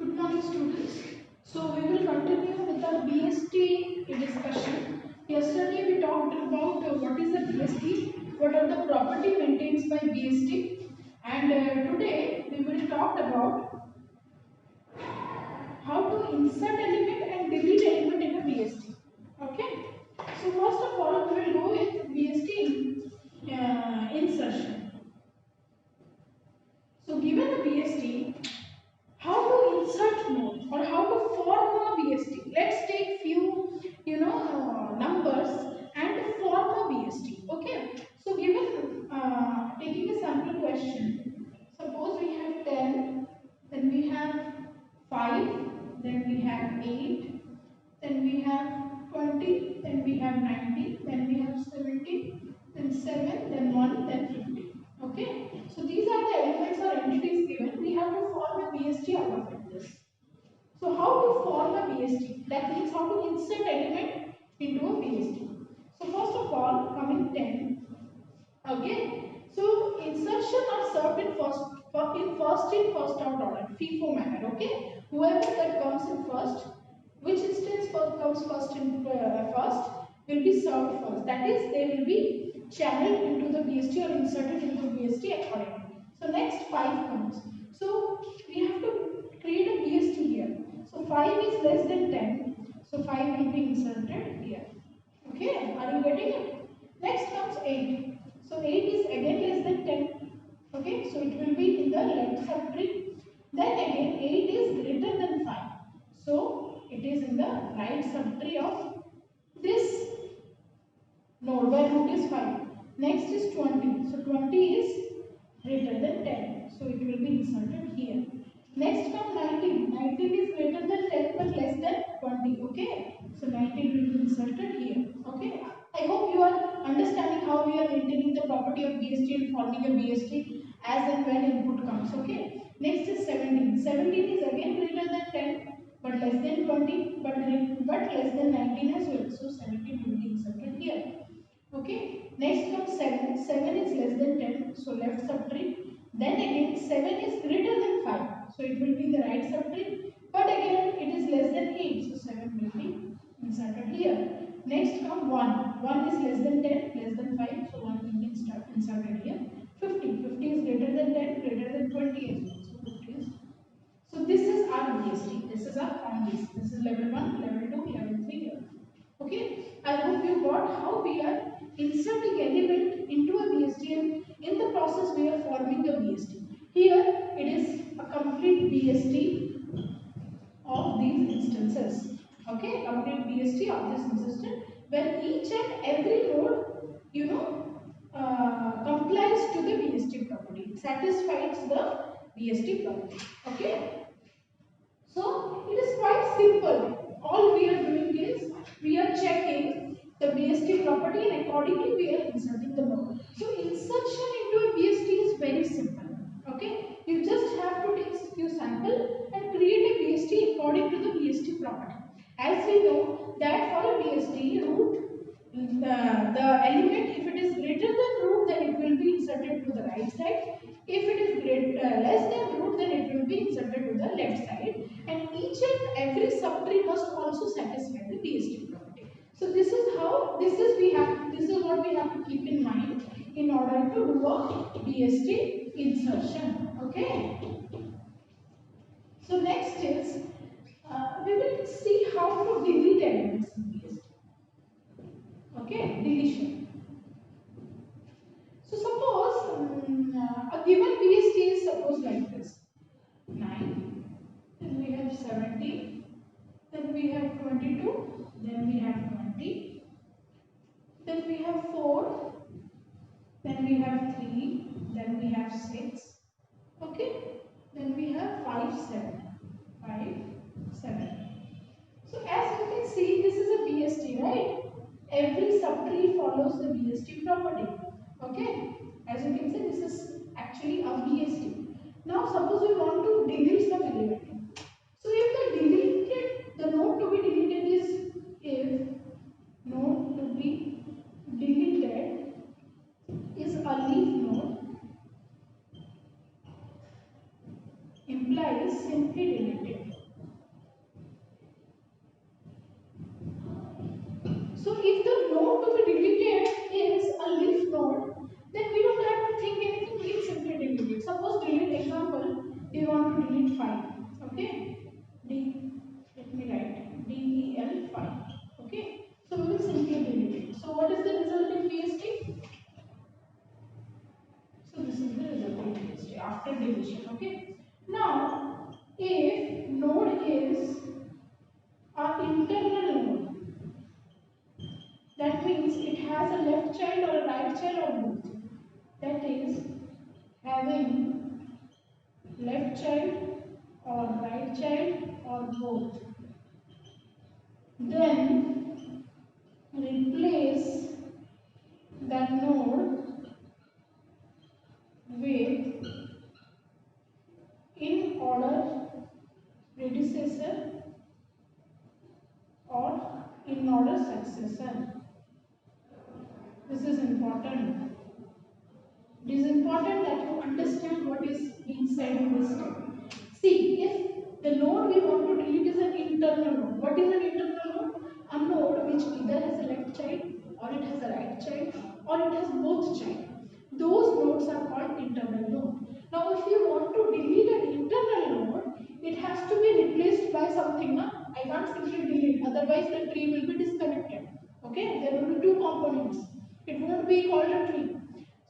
Good morning, students. So we will continue with our BST discussion. Yesterday we talked about what is the BST, what are the property maintained by BST, and today we will talk about how to insert element and delete element in a BST. Okay. So first of all, we will go with BST insertion. So given a BST, how to insert node or how to form a BST. Let's take few numbers and form a BST. Okay. So given taking a sample question, suppose we have 10, then we have 5, then we have 8, then we have 20, then we have 90, then we have 70, then 7, then 1, then 50. Okay. So these are the elements or entities given. We have to form a BST out of it. So how to form a BST? That means how to insert element into a BST. So first of all, coming 10. Okay. So insertion are served in first out order, FIFO manner. Okay. Whoever that comes in first, which instance comes first in first will be served first. That is, they will be channeled into the BST or inserted into the BST accordingly. So next 5 comes. So we have to create a BST here. So 5 is less than 10. So 5 will be inserted here. Okay, are you getting it? Next comes 8. So 8 is again less than 10. Okay, so it will be in the left subtree. Then again 8 is greater than 5. So it is in the right subtree of this node where root is 5. Next is 20. So 20 is greater than 10. So it will be inserted here. Next comes 19. 19 is greater than 10 but less than 20. Okay. So 19 will be inserted here. Okay. I hope you are understanding how we are maintaining the property of BST and forming a BST as and when input comes. Okay. Next is 17. 17 is again greater than 10 but less than 20 but less than 19 as well. So 17 will be inserted here. Okay. Next comes 7. 7 is less than 10. So left subtree. Then again 7 is greater than 5. So it will be the right subtree. But again it is less than 8. So 7 will be inserted here. Next come 1. 1 is less than 10, less than 5. So 1 will be inserted here. 50. 50 is greater than 10, greater than 20 as well. So 50 is. So this is our BST. This is our form BST. This is level 1, level 2, level 3 level. Okay. I hope you got how we are inserting element into a BST, and in the process we are forming a BST. Here it is a complete BST of these instances. Okay, complete BST of this instance where each and every node complies to the BST property, satisfies the BST property. Okay. So it is quite simple. All we are doing is we are checking the BST property and accordingly we are inserting the node. So insertion into a BST is very simple. Okay, you just have to take few sample and create a BST according to the BST property. As we know that for a BST root, the element, if it is greater than root, then it will be inserted to the right side. If it is less than root, then it will be inserted to the left side. And each and every subtree must also satisfy the BST property. So this is how, this is what we have to keep in mind in order to do a BST insertion. Okay. So next is we will see how to delete elements in BST. Okay, deletion. So suppose a given BST is suppose like this: 9, then we have 70, then we have 22, then we have 20, then we have 4, then we have 3, then we have 6, okay, then we have 5, 7, 5, 7. So as you can see, this is a BST, right? Every subtree follows the BST property. Okay, as you can see, this is actually a BST. Now suppose we want to delete some element. So if the node to be deleted is, if node to be deleted is a leaf node, implies simply deleted. 5. Okay, D, let me write DEL 5. Okay, so we will simply delete it. So what is the result in BST? So this is the result in BST after deletion. Okay, now if node is an internal node, that means it has a left child or a right child or both. That is having left child or right child or both. Then replace that node with in order predecessor or in order successor. This is important. It is important that you understand what is being said in this step. See, if the node we want to delete is an internal node. What is an internal node? A node which either has a left child or it has a right child or it has both child. Those nodes are called internal node. Now if you want to delete an internal node, it has to be replaced by something. No? I can't simply delete, otherwise the tree will be disconnected. Okay, there will be two components. It won't be called a tree.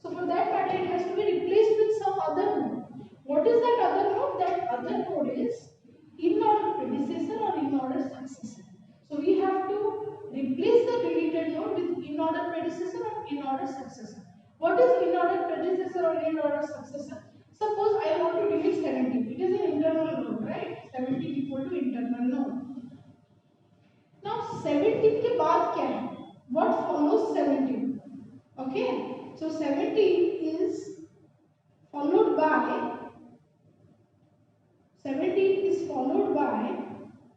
So for that matter, it has to be replaced with some other node. What is that other node? That other node is in order predecessor or in order successor. So we have to replace the deleted node with in order predecessor or in order successor. What is in order predecessor or in order successor? Suppose I want to delete 17. It is an internal node, right? 17 equal to internal node. Now 17 के बाद क्या है? What follows 17? Okay, so 17 is followed by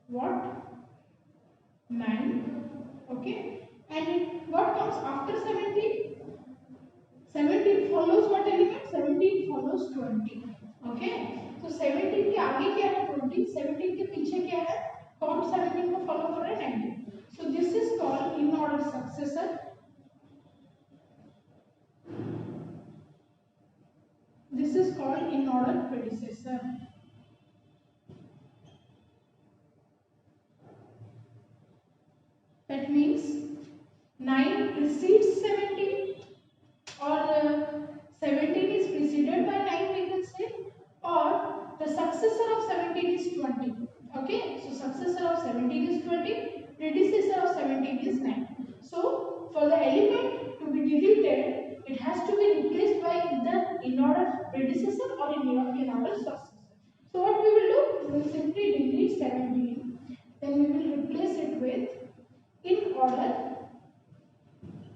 what? 9. Okay, and what comes after 17? 17 follows what element? 17 follows 20. Okay, so 17 के आगे क्या है? 20. 17 के पीछे क्या है? कौन 17 को follow कर रहा है? 19. So this is called in order successor. This is called in order predecessor. That means 9 precedes 17 or 17 is preceded by 9, we can say, or the successor of 17 is 20. Okay, so successor of 17 is 20, predecessor of 17 is 9. So for the element to be deleted, it has to be replaced by either in order predecessor or in order successor. So what we will do? We will simply delete 17. Then we will replace it with in order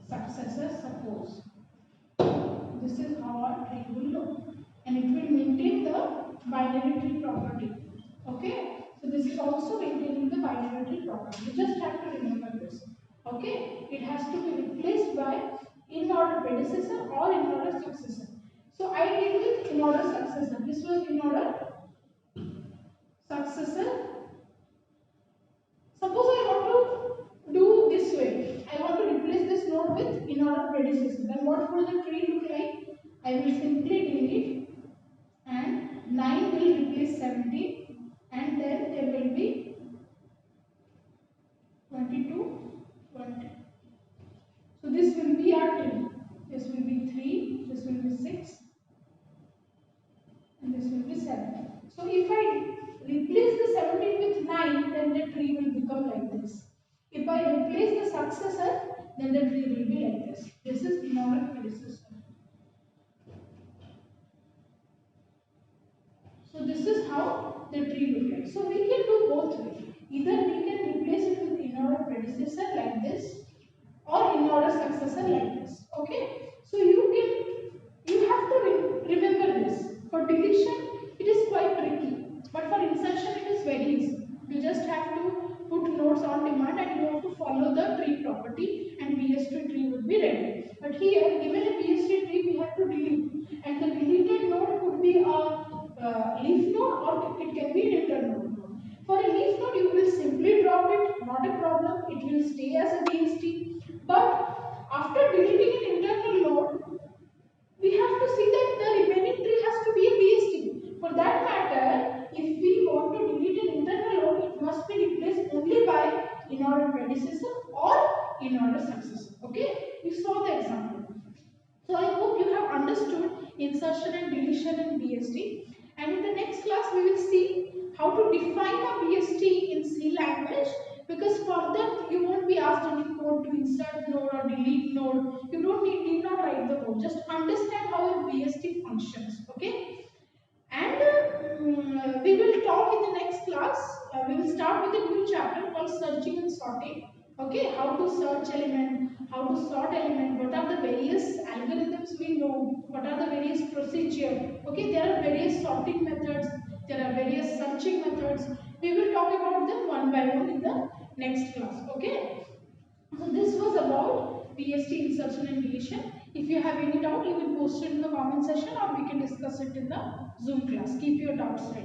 successor, suppose. This is how our tree will look, and it will maintain the binary tree property. Okay, so this is also maintaining the binary tree property. You just have to remember this. Okay, it has to be replaced by in order predecessor or in order successor. So I did with in order successor. This was in order successor. Suppose I want to do this way. I want to replace this node with in order predecessor. Then what will the tree look like? I will simply delete, and 9 will replace 17, and then there will be 22, 20. So this will be our tree. This will be 3, this will be 6, and this will be 7. So if I replace the 17 with 9, then the tree will become like this. If I replace the successor, then the tree will be like this. This is in order predecessor. So this is how the tree looks like. So we can do both ways. Either we can replace it with in order predecessor like this, or in order successor like this. Okay. So you have to remember this. For deletion, it is quite tricky, but for insertion, it is very easy. You just have to put nodes on demand, and you have to follow the tree property, and BST tree will be ready. But here, given a BST tree, we have to delete, and the deleted node could be a leaf node, or it can be an internal node. For a leaf node, you will simply drop it, not a problem. It will stay as a BST. But after deleting an internal node, we have to see that the remaining tree has to be a BST. For that matter, if we want to delete an internal node, it must be replaced only by in-order predecessor or in-order successor. Okay, you saw the example. So I hope you have understood insertion and deletion in BST. And in the next class, we will see how to define a BST in C language, because further you won't be asked any code to insert node or delete node. You don't need not write the code. Just understand how a BST functions. Okay. And we will talk in the next class. We will start with a new chapter called searching and sorting. Okay, how to search element, how to sort element, what are the various algorithms we know, what are the various procedure. Okay, there are various sorting methods, there are various searching methods. We will talk about them one by one in the next class. Okay. So this was about BST insertion and deletion. If you have any doubt, you can post it in the comment section or we can discuss it in the Zoom class. Keep your doubts ready.